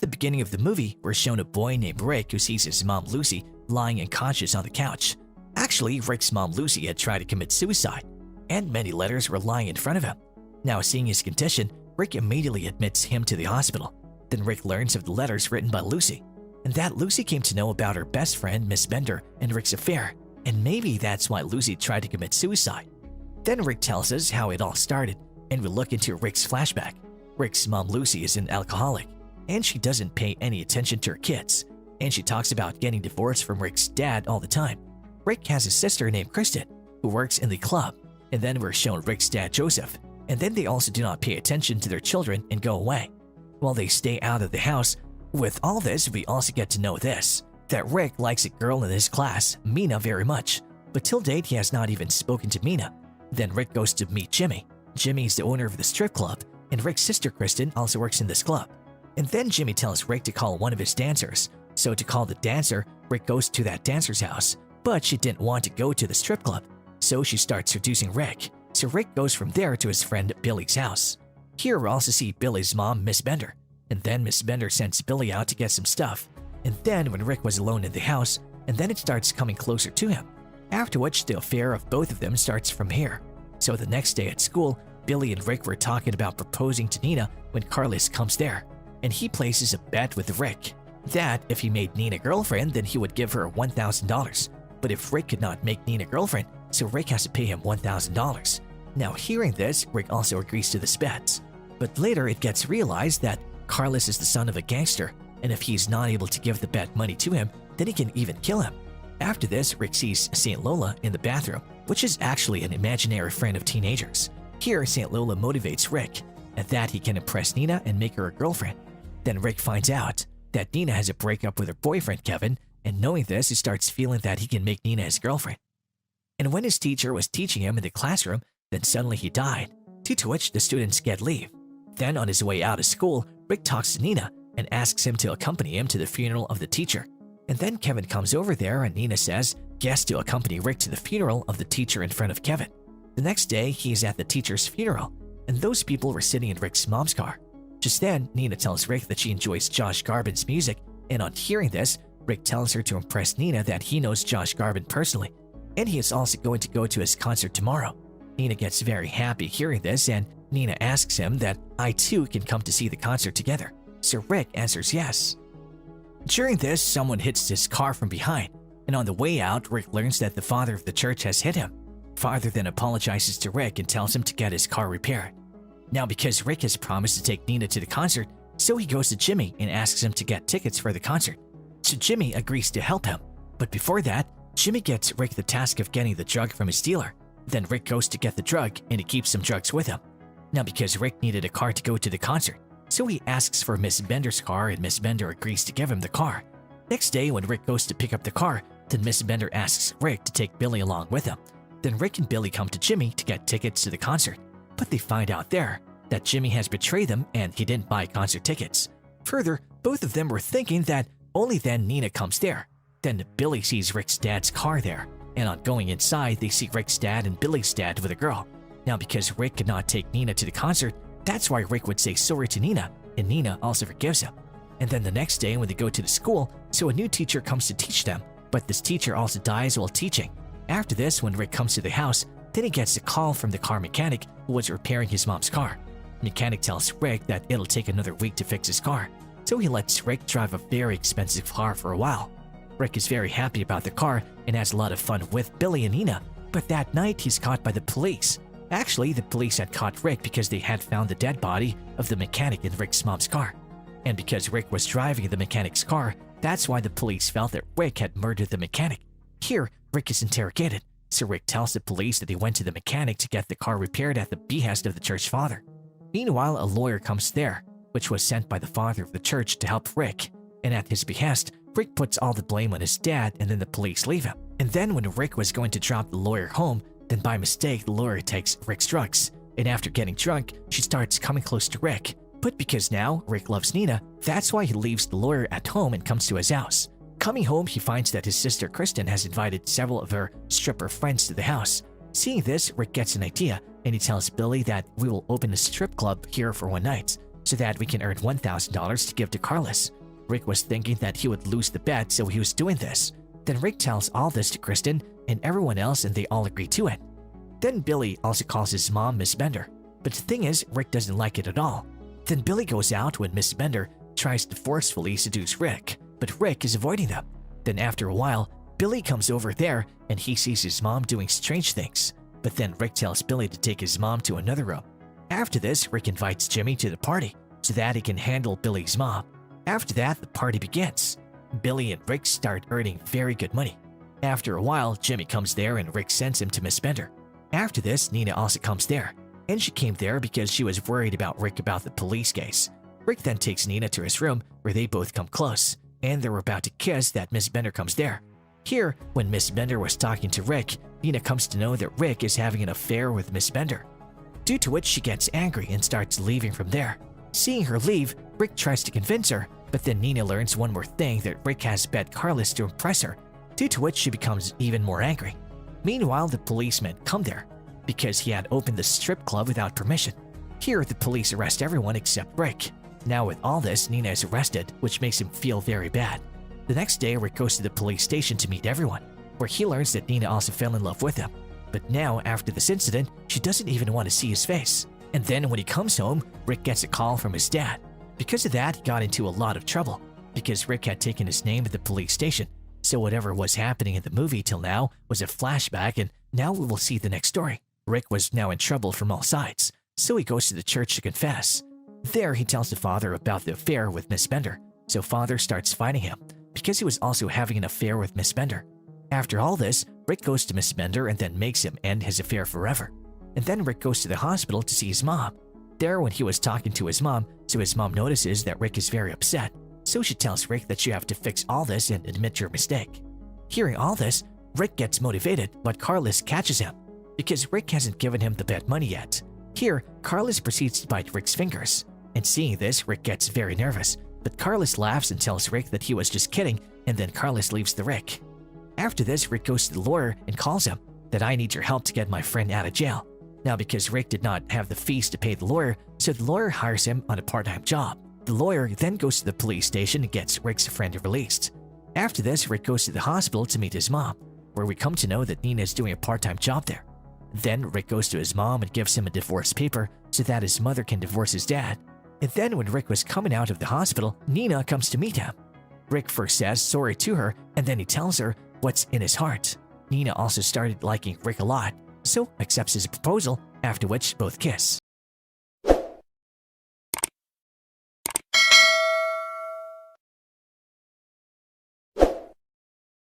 the beginning of the movie, we're shown a boy named Rick who sees his mom Lucy lying unconscious on the couch. Actually, Rick's mom Lucy had tried to commit suicide, and many letters were lying in front of him. Now, seeing his condition, Rick immediately admits him to the hospital. Then Rick learns of the letters written by Lucy, and that Lucy came to know about her best friend Miss Bender and Rick's affair, and maybe that's why Lucy tried to commit suicide. Then Rick tells us how it all started, and we look into Rick's flashback. Rick's mom Lucy is an alcoholic, and she doesn't pay any attention to her kids, and she talks about getting divorced from Rick's dad all the time. Rick has a sister named Kristen, who works in the club, and then we're shown Rick's dad Joseph, and then they also do not pay attention to their children and go away, while they stay out of the house. With all this, we also get to know this, that Rick likes a girl in his class, Mina, very much, but till date he has not even spoken to Mina. Then Rick goes to meet Jimmy. Jimmy is the owner of the strip club, and Rick's sister Kristen also works in this club. And then Jimmy tells Rick to call one of his dancers. So to call the dancer, Rick goes to that dancer's house, but she didn't want to go to the strip club, so she starts seducing Rick. So Rick goes from there to his friend Billy's house. Here we also see Billy's mom, Miss Bender, and then Miss Bender sends Billy out to get some stuff. And then when Rick was alone in the house, and then it starts coming closer to him. After which the affair of both of them starts from here. So the next day at school, Billy and Rick were talking about proposing to Nina when Carlos comes there, and he places a bet with Rick that if he made Nina girlfriend, then he would give her $1,000. But if Rick could not make Nina girlfriend, so Rick has to pay him $1,000. Now hearing this, Rick also agrees to this bet. But later it gets realized that Carlos is the son of a gangster, and if he's not able to give the bet money to him, then he can even kill him. After this, Rick sees St. Lola in the bathroom, which is actually an imaginary friend of teenagers. Here, St. Lola motivates Rick, and that he can impress Nina and make her a girlfriend. Then Rick finds out that Nina has a breakup with her boyfriend Kevin, and knowing this, he starts feeling that he can make Nina his girlfriend. And when his teacher was teaching him in the classroom, then suddenly he died, due to which the students get leave. Then on his way out of school, Rick talks to Nina and asks him to accompany him to the funeral of the teacher. And then Kevin comes over there and Nina says yes to accompany Rick to the funeral of the teacher in front of Kevin. The next day, he is at the teacher's funeral, and those people were sitting in Rick's mom's car. Just then, Nina tells Rick that she enjoys Josh Garvin's music, and on hearing this, Rick tells her to impress Nina that he knows Josh Garvin personally, and he is also going to go to his concert tomorrow. Nina gets very happy hearing this, and Nina asks him that I too can come to see the concert together. So Rick answers yes. During this, someone hits his car from behind, and on the way out, Rick learns that the father of the church has hit him. Father then apologizes to Rick and tells him to get his car repaired. Now because Rick has promised to take Nina to the concert, so he goes to Jimmy and asks him to get tickets for the concert. So Jimmy agrees to help him, but before that, Jimmy gets Rick the task of getting the drug from his dealer. Then Rick goes to get the drug and he keeps some drugs with him. Now because Rick needed a car to go to the concert, so he asks for Miss Bender's car and Miss Bender agrees to give him the car. Next day when Rick goes to pick up the car, then Miss Bender asks Rick to take Billy along with him. Then Rick and Billy come to Jimmy to get tickets to the concert, but they find out there that Jimmy has betrayed them and he didn't buy concert tickets. Further, both of them were thinking that only then Nina comes there. Then Billy sees Rick's dad's car there, and on going inside, they see Rick's dad and Billy's dad with a girl. Now because Rick could not take Nina to the concert, that's why Rick would say sorry to Nina, and Nina also forgives him. And then the next day when they go to the school, so a new teacher comes to teach them, but this teacher also dies while teaching. After this, when Rick comes to the house, then he gets a call from the car mechanic who was repairing his mom's car. The mechanic tells Rick that it'll take another week to fix his car, so he lets Rick drive a very expensive car for a while. Rick is very happy about the car and has a lot of fun with Billy and Nina, but that night he's caught by the police. Actually, the police had caught Rick because they had found the dead body of the mechanic in Rick's mom's car. And because Rick was driving the mechanic's car, that's why the police felt that Rick had murdered the mechanic. Here, Rick is interrogated, so Rick tells the police that he went to the mechanic to get the car repaired at the behest of the church father. Meanwhile, a lawyer comes there, which was sent by the father of the church to help Rick, and at his behest, Rick puts all the blame on his dad and then the police leave him. And then when Rick was going to drop the lawyer home, then by mistake the lawyer takes Rick's drugs, and after getting drunk, she starts coming close to Rick. But because now Rick loves Nina, that's why he leaves the lawyer at home and comes to his house. Coming home, he finds that his sister Kristen has invited several of her stripper friends to the house. Seeing this, Rick gets an idea, and he tells Billy that we will open a strip club here for one night. so that we can earn $1,000 to give to Carlos. Rick was thinking that he would lose the bet, so he was doing this. Then Rick tells all this to Kristen and everyone else, and they all agree to it. Then Billy also calls his mom Miss Bender, but the thing is, Rick doesn't like it at all. Then Billy goes out when Miss Bender tries to forcefully seduce Rick, but Rick is avoiding them. Then after a while, Billy comes over there and he sees his mom doing strange things, but then Rick tells Billy to take his mom to another room. After this, Rick invites Jimmy to the party so that he can handle Billy's mom. After that, the party begins. Billy and Rick start earning very good money. After a while, Jimmy comes there and Rick sends him to Miss Bender. After this, Nina also comes there, and she came there because she was worried about Rick about the police case. Rick then takes Nina to his room where they both come close, and they were about to kiss that Miss Bender comes there. Here, when Miss Bender was talking to Rick, Nina comes to know that Rick is having an affair with Miss Bender, due to which she gets angry and starts leaving from there. Seeing her leave, Rick tries to convince her, but then Nina learns one more thing, that Rick has bet Carlos to impress her, due to which she becomes even more angry. Meanwhile, the policemen come there because he had opened the strip club without permission. Here, the police arrest everyone except Rick. Now with all this, Nina is arrested, which makes him feel very bad. The next day, Rick goes to the police station to meet everyone, where he learns that Nina also fell in love with him. But now, after this incident, she doesn't even want to see his face. And then when he comes home, Rick gets a call from his dad. Because of that, he got into a lot of trouble, because Rick had taken his name at the police station. So whatever was happening in the movie till now was a flashback, and now we will see the next story. Rick was now in trouble from all sides, so he goes to the church to confess. There, he tells the father about the affair with Miss Bender, so father starts fighting him, because he was also having an affair with Miss Bender. After all this, Rick goes to Miss Bender and then makes him end his affair forever. And then Rick goes to the hospital to see his mom. There, when he was talking to his mom, so his mom notices that Rick is very upset, so she tells Rick that you have to fix all this and admit your mistake. Hearing all this, Rick gets motivated, but Carlos catches him, because Rick hasn't given him the bet money yet. Here, Carlos proceeds to bite Rick's fingers, and seeing this, Rick gets very nervous, but Carlos laughs and tells Rick that he was just kidding, and then Carlos leaves the Rick. After this, Rick goes to the lawyer and calls him that I need your help to get my friend out of jail. Now, because Rick did not have the fees to pay the lawyer, so the lawyer hires him on a part-time job. The lawyer then goes to the police station and gets Rick's friend released. After this, Rick goes to the hospital to meet his mom, where we come to know that Nina is doing a part-time job there. Then Rick goes to his mom and gives him a divorce paper so that his mother can divorce his dad. And then when Rick was coming out of the hospital, Nina comes to meet him. Rick first says sorry to her, and then he tells her what's in his heart. Nina also started liking Rick a lot, so accepts his proposal, after which both kiss.